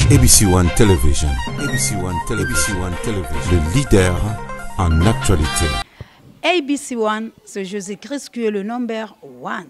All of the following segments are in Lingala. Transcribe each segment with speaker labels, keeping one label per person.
Speaker 1: ABC One Television. ABC One Television. ABC One Television. Le leader en actualité.
Speaker 2: ABC One, c'est Jésus-Christ qui est le number one.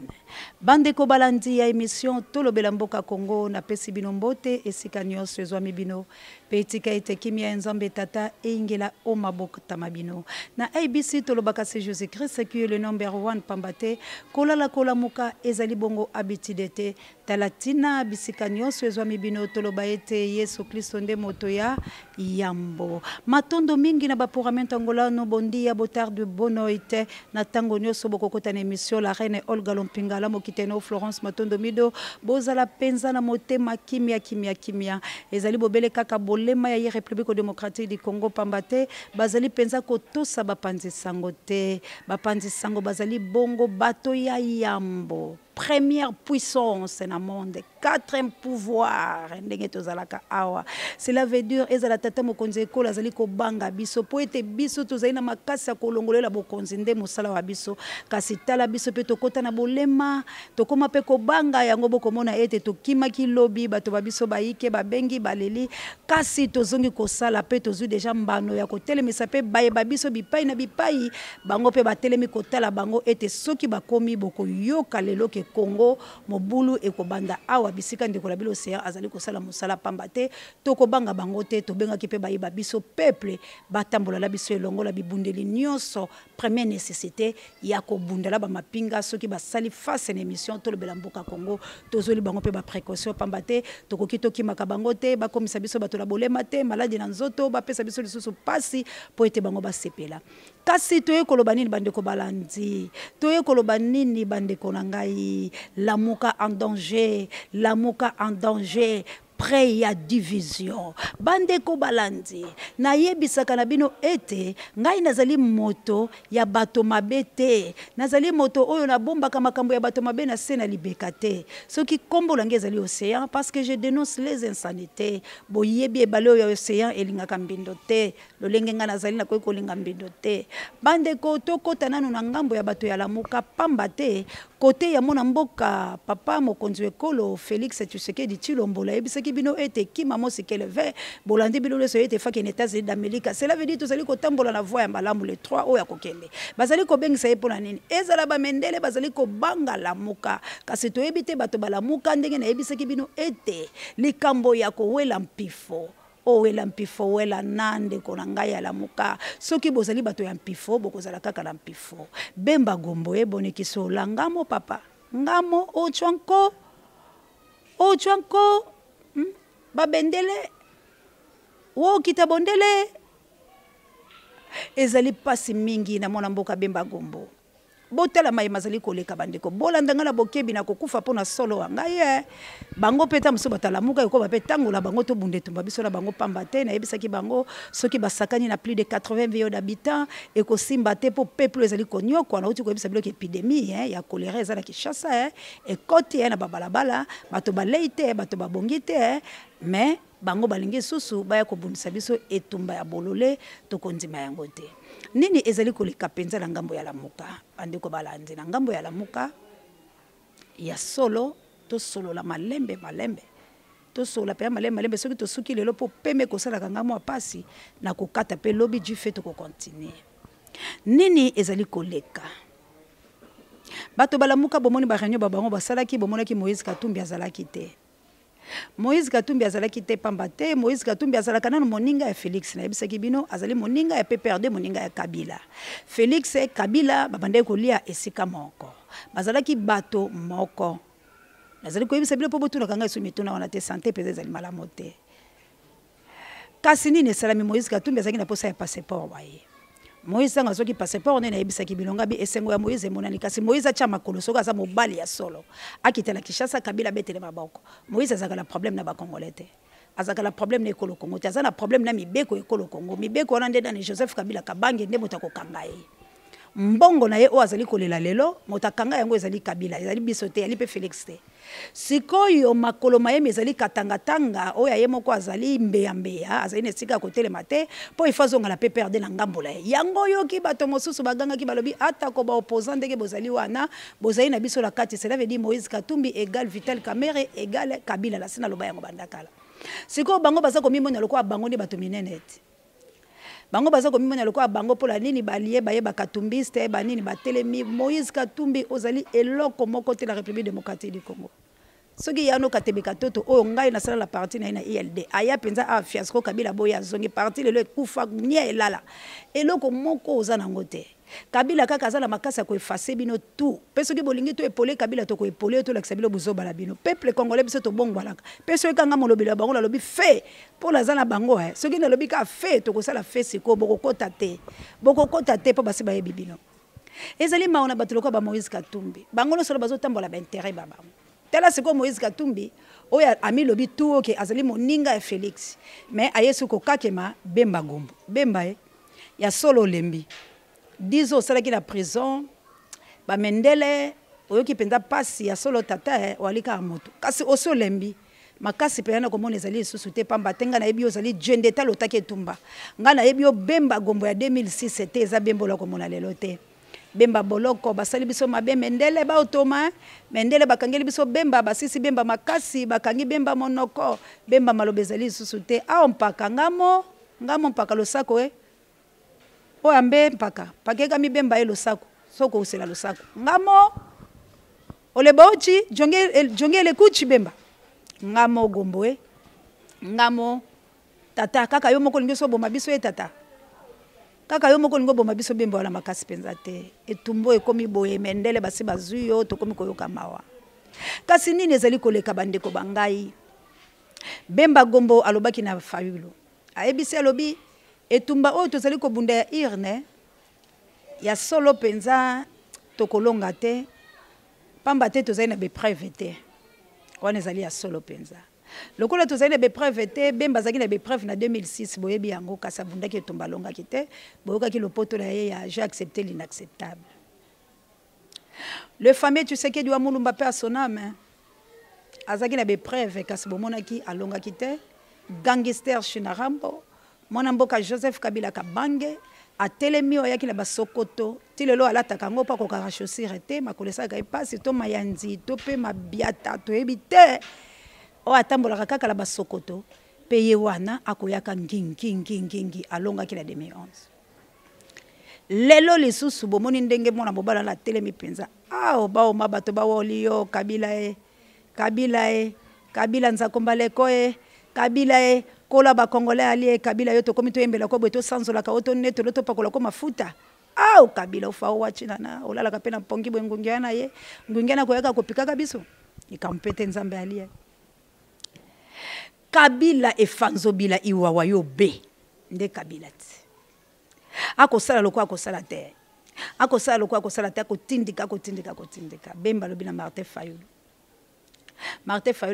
Speaker 2: Bandeko balandi ya émission Tolobela Mboka Congo na pesi bino mbote esika nyonso ezwami bino petika ete kimia nzambe tata ingela o maboko tamabino na ABC Tolobaka c'est Jésus-Christ qui est le number one pambate kolala kolamuka ezali bongo abitidete talatina bisika nyonso ezwami bino toloba ete Yesu Kristo nde moto ya yambo matondo mingi na baporamento ngolano bondia botarde bonoite na tango nyonso bokokota na émission la reine Olga Lompingala mokiteno Florence Matondo Mido bozala penza na motema kimia ezali bobele kaka bolema ya République démocratique du Congo pambate bazali penza kotosa bapanzi sango te bapanzi sango bazali bongo bato ya yambo première puissance dans le monde, quatrième pouvoir. Cela veut dire que la tata mokonzi ko lazali ko banga biso po ete biso tozali na makasi ya kolongolela bokonzi nde mosala wa biso kasi tala biso pe tokota na bolema tokoma pe ko banga yango bokomona ete tokimaki lobi bato ba biso baike babengi baleli kasi tozongi kosala pe tozu déjà mbano ya kotelemisa pe baye ba biso bipai na bipai bango pe batelemi kotala bango ete soki bakomi boko yoka lelo ke Congo mobulu ekobanda awa bisika ndeko la bilo océan azali kosala mosala pambate tokobanga bango te tobenga ki pe bayiba biso peuple batambola la biso elongo la bibundeli nyonso première nécessité ya kobundela ba mapinga soki basali face na émission Tolobela Mboka Congo tozoli bango pe ba précaution pambate tokoki tokimaka bango te bakomisa biso bato la bolema te maladi na nzoto bapesa biso lisusu pasi po ete bango basepela kasi toye koloba nini bandeko balandi toye koloba nini bandeko na ngai Lamuka en danger, Lamuka en danger. Près ya division bandeko balandi na yebisaka na bino ete ngai nazali moto ya bato mabete nazali moto oyo na bomba kama makambo ya bato mabe na sena libeka te soki kombo lange ezali océan parce que je dénonce les insanités boyebi ebale oyo océan elingaka mbindo te lolenge nga nazali na koki kolinga mbindo te bandeko tokota nanu na ngambo ya bato ya lamuka pamba te kote ya mona mboka papa mokonzi ekolo Félix Tshisekedi Tshilombo yebisaki bino ete kima mosikele ve bolandi bino leso ete faki en États-Unis d'Amérique cela veut dire tozali kotambola na voie ya malamu le 3 oya kokende bazali ko bengisa ye pona nini ezala ba mendele bazali ko banga lamuka kasi toyebi te bato balamuka ndenge na yebisaki bino ete likambo ya kowela mpifo owela mpifo wela nande kona ngai ya lamuka soki bozali bato ya mpifo bokozala kaka na mpifo bemba gombo ebonekiso la ngamo papa ngamo ochwanko babendele wo kitabondele ezali pasi mingi na mona mboka bemba gombo botala mai mazali koleka bandeko bolandanga na bokebi na kokufa pona solo ngai bango peta muso batalamuka yoko ba petangola bango to bunde tumba biso na bango pambate na yebisaki bango soki basakani na plus de 80 millions d'habitants et ko simba te po peuple ezali konyoko na uti ko yebisa biloko épidémie ya choléra ezala Kinshasa et koti na babalabala bato baleite bato babongite mais bango balingi susu baya kobundisa biso etumba ya bolole to kondima yango te nini ezali koleka penza na ngambo ya lamuka bandeko balandi na ngambo ya lamuka ya solo to solo la malembe to solo pe malembe soki to suki lelo po peme ko sala kanga mwa pasi na kokata pe lobby du fait ko continuer nini ezali koleka bato balamuka bomoni ba réunion babango basalaki bomonaki Moïse Katumbi azalaki te Moïse Katumbi azalaki te pambate Moïse Katumbi azalaka nanu moninga ya Félix na yebisaki bino azali moninga ya PPRD moninga ya Kabila Félix et Kabila babande kolia esika moko bazalaki bato moko nazali koyebisa bino po botuna kanga esu mituna wana te santé peza ezali malamu te kasi nini esalami Moïse Katumbi azalaki na posa ya passeport waye Moïse anga soki passeport ne na yebisaki bilonga bi esengo ya Moïse monani kasi Moïse acha makolo soka za mobali ya solo akitela Kinshasa Kabila betele maboko Moïse azaka la problème na ba congolais te azaka la problème na ekolo Congo te azana problème na mibeko ekolo Congo mibeko wana nde na Joseph Kabila kabange nde motako kanga ye mbongo na ye o azali kolela lelo motakanga yango ezali Kabila ezali biso te ali pe Félix te sikoyo makolo mayeme ezali katanga oyo ye moko azali mbeya azali nesika kotelema te po ifazonga la PPRD na ngambola yango yoki bato mosusu baganga ki balobi ata ko ba opposant ndenge bozali wana bozali na biso la kati cela veut dire Moïse Katumbi égale Vital Kamerhe égale Kabila la sina loba yango bandakala siko bango baza komimona lokola bango ni bato minene ete bango baza komimona lokola bango pola nini balie baye bakatumbiste banini batelemi Moïse Katumbi ozali eloko moko te la République démocratique du Congo soki yano katebeka toto oyo ngai na sala la partie na ILD aya penza a fiasco Kabila boya zongi partie lelo kufa nia elala eloko moko oza nango te Kabila kaka azala makasa ko effacer bino tout peso ki bolingi to epolé Kabila to ko epolé to la Kabila bozo bala bino peuple congolais biso to bongwalaka peso kanga molobela bango la lobi fait pour la zana bango soki na lobi ka fait to ko sala fait siko boko kota te po basi ba yebibino ezali maona batuloko ba Moïse Katumbi bango no solo bazo tambola ba intérêt ba bango tela siko Moïse Katumbi oya ami lobi tout que azali moninga ya Félix mais ayesu ko kakema Bemba Gombo Bemba ya solo lembi 10 ans salaki la prison ba mendele oyo ki penda pasi ya solo tata walika moto kasi oso lembi makasi pena ko mona ezali susu te pamba tenga na yebi ozali jende talo take tumba nga na yebi Bemba Gombo ya 2006 c'était eza bembola ko mona lelo te Bemba boloko basali biso mabe mendele ba otoma mendele bakangeli biso Bemba basisi Bemba makasi bakangi Bemba monoko Bemba malobezali susute a mpaka ngamo mpaka losako o ambe mpaka pakeka mi Bemba losako soko usela losako ngamo olebochi jonge le kuchi Bemba ngamo Gombo ngamo tata kaka yo moko lingi so boma biso tata kaka yo moko lingo boma biso Bemba wala makasi penza te etumbo ekomi boye mendele basi bazuyo tokomi koyoka mawa kasi nini ezali koleka bandeko bangai Bemba Gombo alobaki na Fayulu ayebisi alobi etumba oyo tozali kobunda ya irne ya solo penza tokolonga te pamba te tozali na bepreuve te wana ezali ya solo penza lokola tozali na bepreuve te Bemba azaki na bepreuve na 2006 boyebi yango kasi abundaki etumba alongaki te boyokaki lopoto na ye ya j'ai accepté l'inacceptable le fameux Tshisekedi wa Mulumba pe asoname azaki na bepreuve kasi bomonaki alongaki te gangster Shinarambo mwana mboka Joseph Kabila Kabange atelemi oyaki na basokoto ti lelo alataka ngo pa kokaka chaussure te makolesaka epasi to mayanzi to pe mabiata to yebi te o atambolaka kaka la basokoto pe ye wana akoyaka ngingi alongaki na 2011 lelo lisusu bomoni ndenge mwana mobala na telemi penza ao bao mabato bawolio Kabila nzakombaleko Kabila kola ba congolais ali Kabila yo to komito yembela ko beto sanzola ka oto neto loto pakola ko mafuta au Kabila ufa wachina na olala ka pena pongi bwengungiana ye ngungiana ko yaka kopikaka biso ikampete nzambe ali Kabila efanzobila iwawa yo be nde Kabila ti akosala loko akosala te akosala loko akosala te akotindika Bemba lobi na Martin Fayulu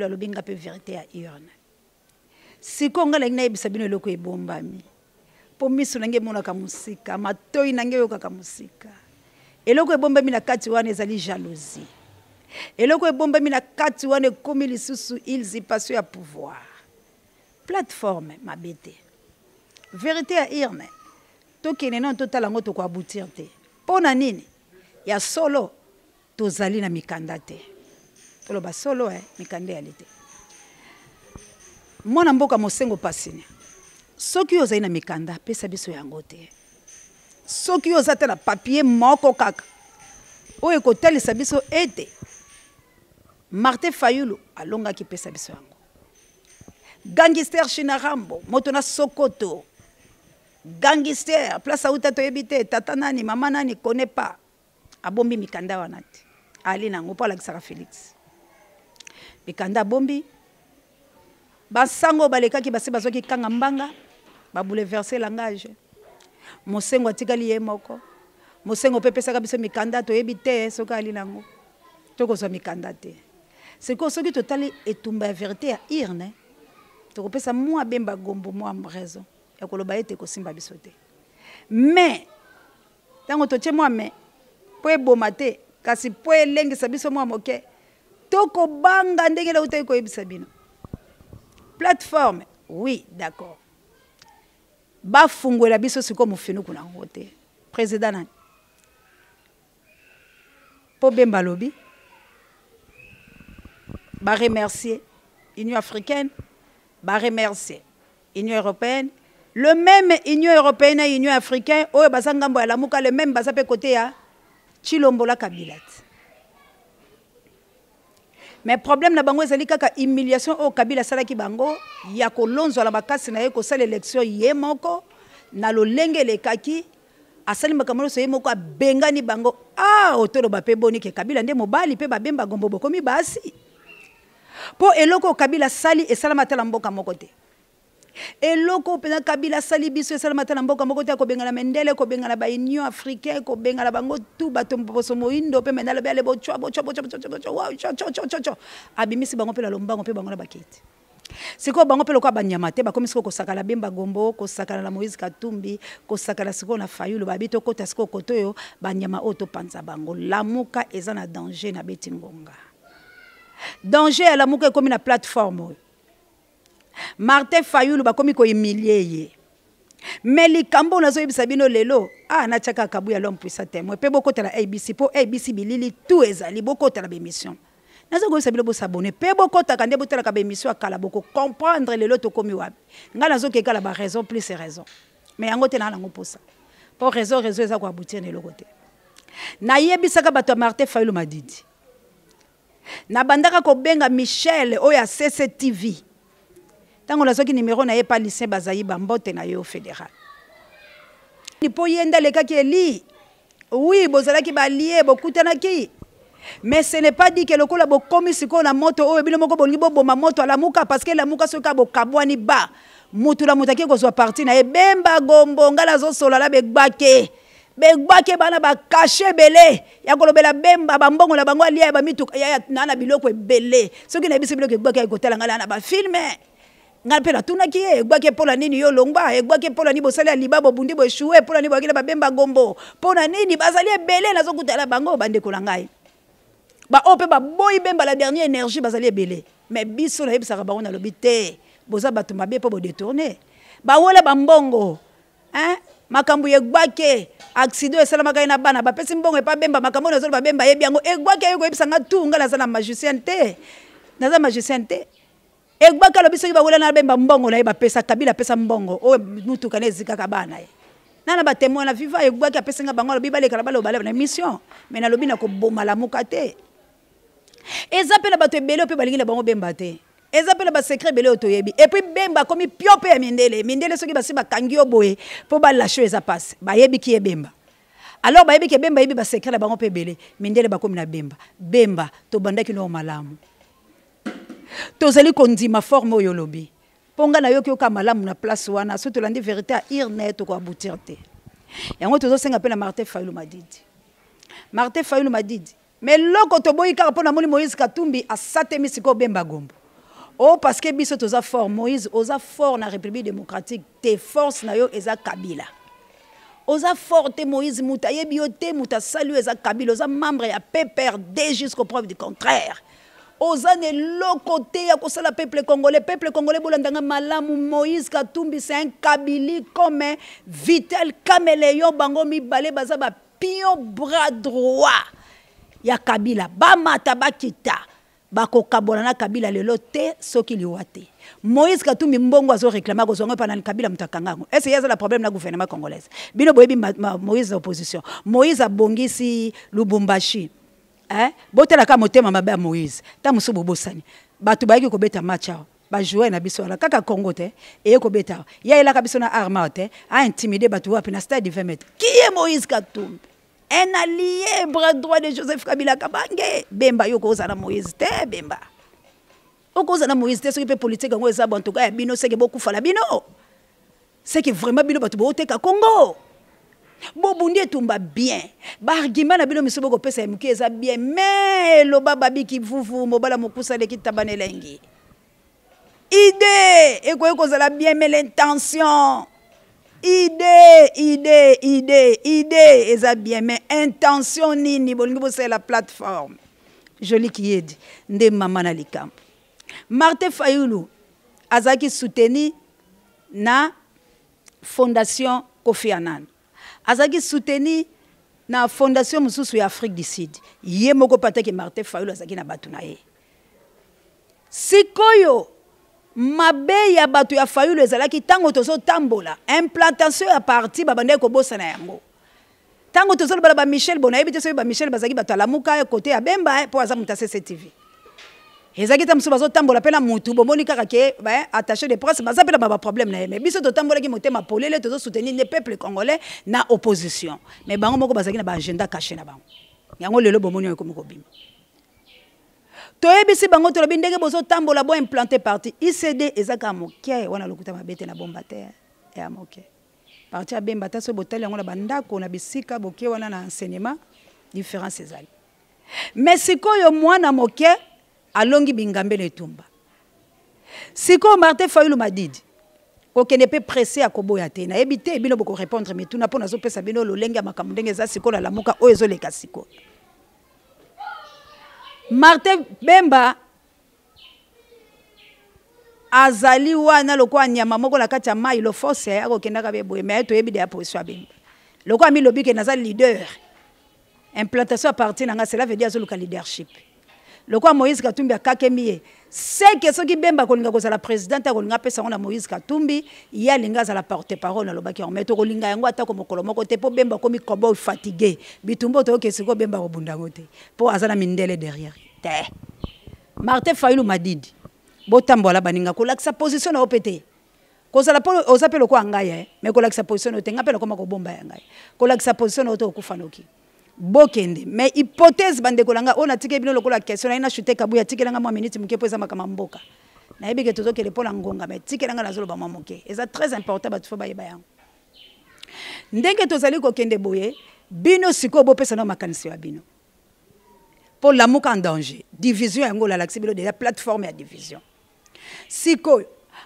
Speaker 2: alobi nga pe vérité ya urne siko nga lengi na yebisa bino eloko ebombami po miso nange emonaka musika matoi nange eyokaka musika eloko ebombami na kati wana ezali jalousie eloko ebombami na kati wana ekomi lisusu usurpation ya pouvoir plateforme mabete vérité ya irne tokende non totala ngo tokoaboutir te mpo na nini ya solo tozali na mikanda te toloba solo mikanda yali te mwana mboka mosengo pasine soki ozali na mikanda pesa biso yango te soki oza te na papier moko kaka oyo ekotalisa biso ete Martin Fayulu alongaki pesa biso yango gangster Shinarambo moto na Sokoto gangster place auta toyebi te tata nani mama nani connaît pas abombi mikanda wana te ali nango po alakisaka Félix mikanda bombi basango balekaki basi bazoki kanga mbanga ba bouleverser langage mosengo atikali ye moko mosengo pepesaka biso mikanda toyebi te soki ali nango tokozwa mikanda te siko soki totali etumba ya vérité ya irne tokopesa mwa Bemba Gombo mwa raison ya koloba ete kosimba biso te mais tango totie mwa me po eboma te kasi po elengisa biso mwa moke tokobanga ndenge na utai koyebisa bino plateforme oui d'accord bafungwela biso siko mofinu kuna ngo te président nani po Bemba lobi ba remercier Union africaine ba remercier Union européenne, le même Union européenne et Union africaine, oyo basangambo ya lamuka le même basa pe côté ya Chilombola Kabila. Mais problème na bango ezali kaka humiliation au Kabila salaki bango ya kolonzo la bakasi na ye ko sala élection ye moko na lolenge le kaki asali makamalo so ye moko abengani bango otolo ba pe boni ke Kabila nde mobali pe babemba gombo bokomi basi po eloko Kabila sali esalama tala mboka moko te. Eloko pena Kabila sali biso esalama tala mboka moko te ko bengana Mendele ko bengana ba Union africaine ko bengana bango tu batombo so moindo pe mendala be le bo chwa abimisi bango pe la lombango pe bango na bakiti. Siko bango pe lokwa banyama te bakomi siko ko sakala bemba gombo ko sakala na Moïse Katumbi ko sakala siko na Fayulu babito kota siko kotoyo banyama oto panza bango lamuka eza na danger na beti ngonga. Danger à lamuka comme na plateforme. Martin Fayulu bakomi ko humilier ye. Mais likambo nazo yebisa bino lelo na chaka kabuya l'homme puissant témoin pe bokota la ABC po ABC bilili tout ezali bokota la émission. Nazo go sabilo bo s'abonner pe bokota kande botala ka émission akala boko comprendre lelo to komi wapi. Nga nazo ke kala ba raison plus c'est raison. Mais yango te na lango posa. Pour raison eza ko aboutir ne lo côté. Na yebisa ka bato Martin Fayulu madidi. Na bandaka ko benga Michel oya CCTV. Tango la soki numéro na ye pas lycée bazayi bambote na yo fédéral. Ni po yenda le kaki eli. Oui, bozalaki ba lié bokutana ki. Mais ce n'est pas dit que le kola bo komi siko na moto o bino moko bolingi bo boma moto la muka parce que la muka soka bo kabwani ba. Mutu la mutaki ko zo parti na ye bemba gombo ngala zo sola la begbake. Begbake bana ba caché belé. Ya kolobela bemba bambongo la bango lié ba mitu ya nana biloko belé. Soki na bisi biloko begbake ko tala ngala na ba filmer. Ngapela tunaki egwake pola nini yo longba egwake pola ni bosali libabo bundi bo échoué pola ni bakila babemba gombo pona nini bazali ebele nazo kutala bango bande kolangai ba ope ba boy bemba la dernière énergie bazali ebele mais biso na yebisaka bango na lobité boza bato mabe po bo détourner ba wala bambongo makambu egwake accident esalamaka na bana ba pesi mbongo epa bemba makambo nazo ba bemba yebi yango egwake yeko yebisanga tunga na za magicien te naza magicien te. Egbaka lobiso ki ba wala na bemba mbongo na ba pesa Kabila pesa mbongo o mutu kanezi kaka bana ye nana ba témoin na viva egbaka pesa nga bango lobi bale kala balo bale na mission mais na lobi na ko boma la mukate ezapela bato ebele pe balingi na bango bemba te ezapela ba secret belé otoyebi et puis bemba komi piope ya mindele soki basi ba kangi oboye po ba lâcher eza passe ba yebi ki bemba alors ba yebi ki bemba yebi ba secret la bango pe belé mindele ba komi na bemba to bandaki no malamu. Tozali kondima forme oyo lobi. Ponga na yo ki oka malamu na place wana so tolandi vérité à irnet ko aboutir te. Yango tozo senga pe na Martin Fayulu madidi. Martin Fayulu madidi. Mais loko to boyi ka pona moni Moïse Katumbi a satemi siko bemba gombo. Oh parce que biso toza fort Moïse oza fort na République démocratique te force na yo eza Kabila. Oza forte Moïse muta yebi yo te muta salu eza Kabila oza membre ya PPRD jusqu'au preuve du contraire. Ozane lokote ya kosala peuple congolais bolandanga malamu Moïse Katumbi c'est un Kabili comme Vital Caméléon bango mibale baza ba pion bras droit ya Kabila bamata bakita bako kabola na Kabila lelo te soki liwate Moïse Katumbi mbongo azo réclamer ko zongo pana Kabila mutakangango est-ce qu'il y a le problème na gouvernement congolais bino boyebi Moïse opposition Moïse abongisi Lubumbashi. Botela ka motema mabe Moïse ta musu bobosani batu bayiki ko beta match ba jouer na biso la kaka Congo te e ko beta ya ela ka biso na arma te a intimider batu wapi na stade de 20 mètres qui est Moïse Katumbi un allié bras droit de Joseph Kabila Kabange bemba yo ko za na Moïse te bemba o ko za na Moïse te so pe politique ngo eza bon to ka bino c'est que beaucoup fala bino c'est que vraiment bino batu bo te ka Congo. Bobundi etumba bien. Ba argument na bino misobo ko pesa muki eza bien mais lo baba biki vuvu mobala mokusa leki tabane lengi. Idée eko zala bien mais l'intention. Idée eza bien mais intention nini bolingi bo c'est la plateforme. Joli qui yedi nde mama na likambo. Martin Fayulu azaki soutenu na fondation Kofi Annan. Azaki soutenu na fondation mususu ya Afrique du Sud. Yemoko pataki Martin Fayulu azaki na batu na ye. Sikoyo mabe ya bato ya Fayulu ezalaki tango tozo tambola implantation ya parti babande ko bossa na yango tango tozo ba Michel bona ebite so ba Michel bazaki bato alamuka côté ya Bemba po aza mutase CCTV ezaki tamso bazo tambola pela mutu bomoni kaka ke ba attaché de presse baza pela ba problème na mais biso to tambola ki motema polele tozo soutenir le peuple congolais na opposition mais bango moko bazaki na ba agenda caché na bango yango lelo bomoni ko moko bima toyebisi bango tolobi ndenge bozo tambola bo implanter parti ICD ezaka moke wana lokuta mabete na bomba te ya moke parti ya Bemba ta so botali yango na bandako na bisika boke wana na enseignement différence ezali mais sikoyo mwana moke alongi bingambe le tumba siko Martin Fayulu Madidi kokende pe pressé akoboya te na ebite bino boko répondre mais tuna pona zo pesa bino lolenge ya makambo ndenge za siko la lamuka oyo zo leka siko Martin Bemba azali wana lokwa nyama moko na kati ya mai lo force akokendaka be boye mais to yebide ya position ya Bemba lokwa mi lobike naza leader implantation à partir nanga cela veut dire azoluka leadership lokwa Moïse Katumbi akakemiye c'est que soki Bemba kolinga kozala présidente kolinga pesa ngona Moïse Katumbi ya linga za la porte-parole na lobaki on meto kolinga yango atako mokolo moko te po Bemba komi kobo fatigué bitumbo to ke siko Bemba kobunda ngote po azana mindele derrière te Martin Fayulu Madidi botambola baninga kolakisa position na opete kozala po ozapelo ko ngaya mais kolakisa position ote ngapelo koma ko bomba ya ngaya kolakisa position ote okufanoki bokende mais hypothèse bande kolanga on a tike bino lokola question na ina chuter kabuya tike langa mwa minute muke po eza makama mboka na yebike tozo le pola ngonga mais tike langa nazolo ba moke eza très important batu fo bayeba yango ndenge tozali ko kende boye bino siko bo pesa na makanisi ya bino pour la muka en danger division yango la laxibilo de la plateforme ya division siko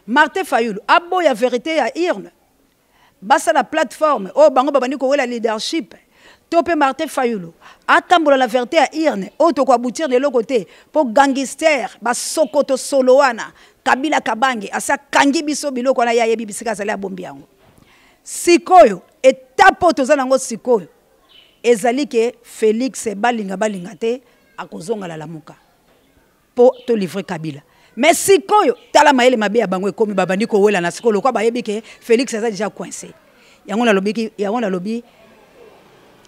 Speaker 2: Martin Fayulu abo ya vérité ya irne basa la plateforme oh bango babandi ko la leadership Topé Martin Fayulu atambola la vérité à irne auto ko aboutir de l'autre côté pour gangster ba sokoto soloana Kabila Kabange asa kangi biso biloko na ya yebi bisika zali abombi yango sikoyo etapo tozana ngo sikoyo ezali ke Félix balinga te akozonga la lamuka po to livrer Kabila mais sikoyo tala maele mabe ya bango ekomi babandi ko wela na sikoyo kwa bayebi ke Félix aza déjà coincé yango na lobi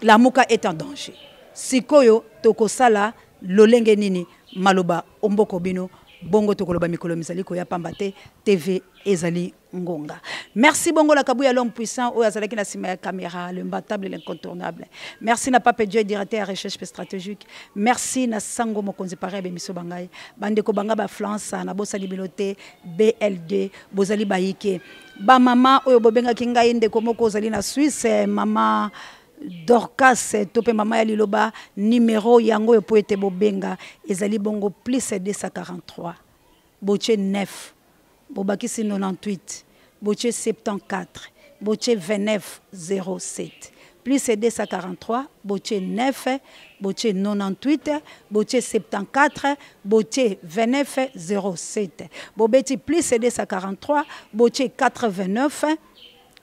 Speaker 2: la muka est en danger. Sikoyo toko sala lolenge nini maloba omboko bino bongo tokoloba mikolo misali ko ya pambate TV ezali ngonga. Merci bongo la kabuya l'homme puissant o azalaki na sima ya caméra l'imbattable l'incontournable. Merci na Pape Joy directeur recherche stratégique. Merci na sango mokonzi pare be miso bangai. Bande ko banga ba France na bosali bilote BLD bozali baike. Ba mama oyo bobenga kinga inde ko moko zali na Suisse mama Dorcas topé mama ya liloba numéro yango yo poete bobenga ezali bongo plus 243 boche 9 bobakisi 98 boche 74 boche 29 07 plus 243 boche 9 boche 98 boche 74 boche 29 07 bobeti plus 243 boche 89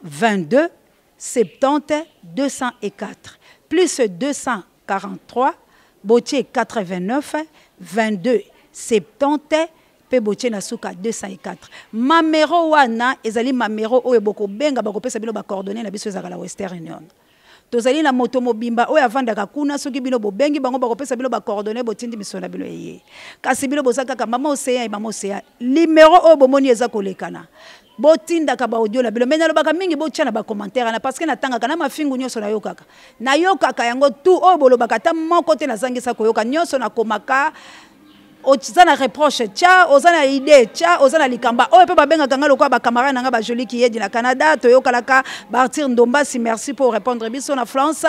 Speaker 2: 22 70 204 plus 243 botier 89 22 70 pe botier na suka 204 mamero wana ezali mamero oyo boko benga bako pesa bino ba coordonner na biso ezaka la Western Union tozali na moto mobimba oyo avandaka kuna soki bino bobengi bango bako pesa bino ba coordonner botindi misona bino eye kasi bino bozaka ka mama océan et mama océan numéro oyo bomoni eza kolekana botinda ka ba audio na bilo mena lobaka mingi botia na ba commentaire na parce que natanga kana mafingu nyoso na yokaka yango tout o bolobaka ta moko te na zangisa koyoka nyoso na komaka ozana reproche tia ozana idée tia ozana likamba o pe ba benga kanga lokwa ba camarade nanga ba joli ki yedi na Canada toyokalaka partir ndomba si merci pour répondre biso na France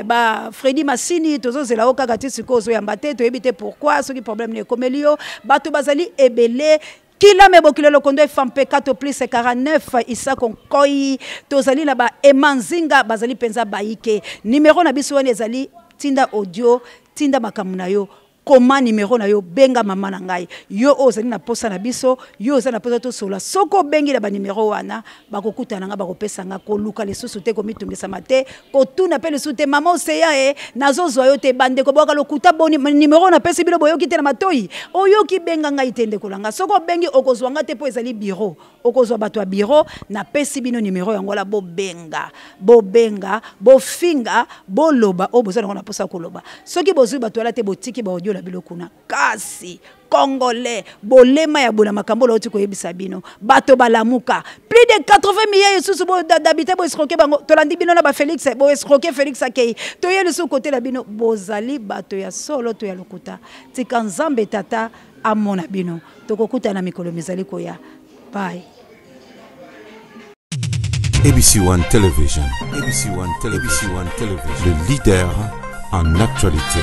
Speaker 2: ba Freddy Massini tozo zela okaka ti sikozo ya mbate to ebite pourquoi ce qui problème ne komelio bato bazali ebele Kila me bokile lo kondo FMP 4 plus 49 isa konkoi tozali na ba emanzinga bazali penza baike numéro na biso wana ezali tinda audio tinda makamuna yo koma numéro na yo benga mama na ngai yo ozali na posa na biso yo ozali na posa to sola soko bengi na ba numéro wana bakokutana nga bakopesa nga koluka lisusu te komitungisa mate kotuna pe lisusu te mama oseya nazozwa yo te bande ko boka lokuta boni numéro na pesi bilo boyoki te na matoi oyoki benga ngai te ndeko langa soko bengi okozwa nga te po ezali bureau okozwa bato ya bureau na pesi bino numéro yango la bo benga bo finga bo loba o bozana na posa koloba soki bozwi bato ala te botiki ba audio na bilokuna kasi Congolais, bolema ya bona makambo la oti koyebisa bino bato balamuka plus de 80 millions sous d'habitants bo escroquer bango tolandi bino na ba Félix bo escroquer Félix akei to yeli sous côté la bino bozali bato ya solo to ya lokuta tika nzambe tata amona bino tokokuta na mikolo mizali koya bye.
Speaker 1: ABC One Television. ABC One Television. Le leader en actualité.